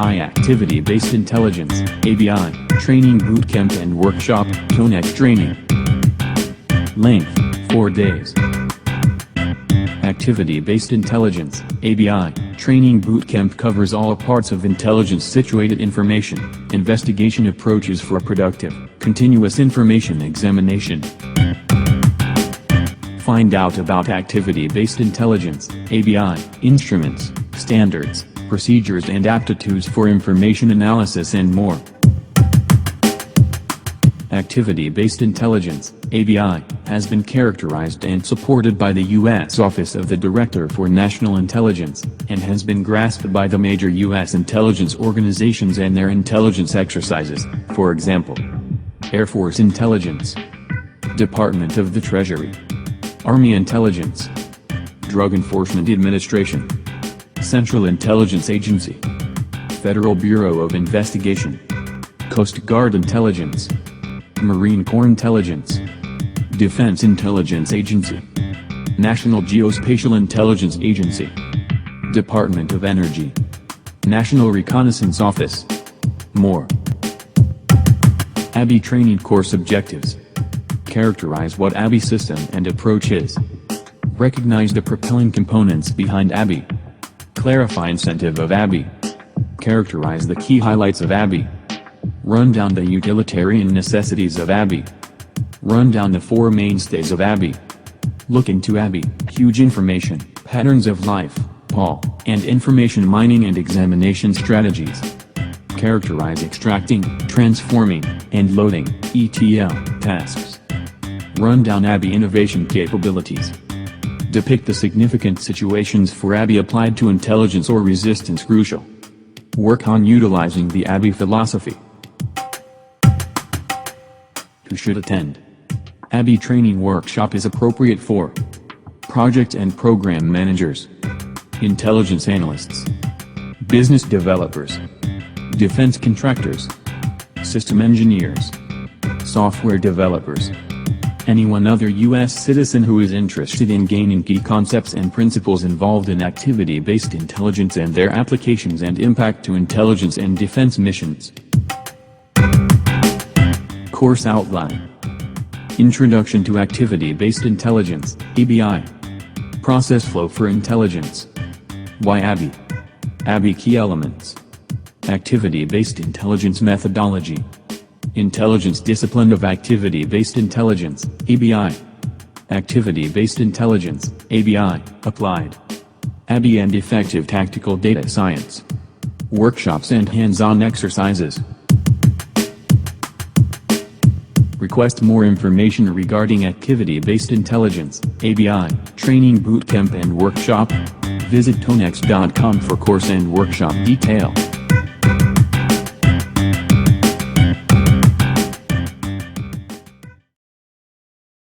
ABI Activity-Based Intelligence, ABI, Training Bootcamp and Workshop, Tonex Training. Length, 4 days. Activity-Based Intelligence, ABI, Training Bootcamp covers all parts of intelligence-situated information, investigation approaches for productive, continuous information examination. Find out about activity-based intelligence, ABI, instruments, standards, procedures and aptitudes for information analysis and more. Activity-based intelligence, ABI, has been characterized and supported by the U.S. Office of the Director for National Intelligence, and has been grasped by the major U.S. intelligence organizations and their intelligence exercises, for example, Air Force Intelligence, Department of the Treasury, Army Intelligence, Drug Enforcement Administration, Central Intelligence Agency, Federal Bureau of Investigation, Coast Guard Intelligence, Marine Corps Intelligence, Defense Intelligence Agency, National Geospatial Intelligence Agency, Department of Energy, National Reconnaissance Office. More. ABI Training Course Objectives. Characterize what ABI system and approach is. Recognize the propelling components behind ABI. Clarify incentive of ABI. Characterize the key highlights of ABI. Run down the utilitarian necessities of ABI. Run down the 4 mainstays of ABI. Look into ABI, huge information, patterns of life, PAL, and information mining and examination strategies. Characterize extracting, transforming, and loading, ETL, tasks. Run down ABI innovation capabilities. Depict the significant situations for ABI applied to intelligence or resistance crucial. Work on utilizing the ABI philosophy. Who should attend? ABI training workshop is appropriate for project and program managers, intelligence analysts, business developers, defense contractors, system engineers, software developers, anyone other U.S. citizen who is interested in gaining key concepts and principles involved in activity-based intelligence and their applications and impact to intelligence and defense missions. Course Outline. Introduction to Activity-Based Intelligence, ABI. Process Flow for Intelligence. Why ABI? ABI Key Elements. Activity-Based Intelligence Methodology. Intelligence Discipline of Activity-Based Intelligence, ABI. Activity-Based Intelligence, ABI, Applied. ABI and Effective Tactical Data Science. Workshops and hands-on exercises. Request more information regarding Activity-Based Intelligence, ABI, Training Bootcamp and Workshop. Visit tonex.com for course and workshop detail.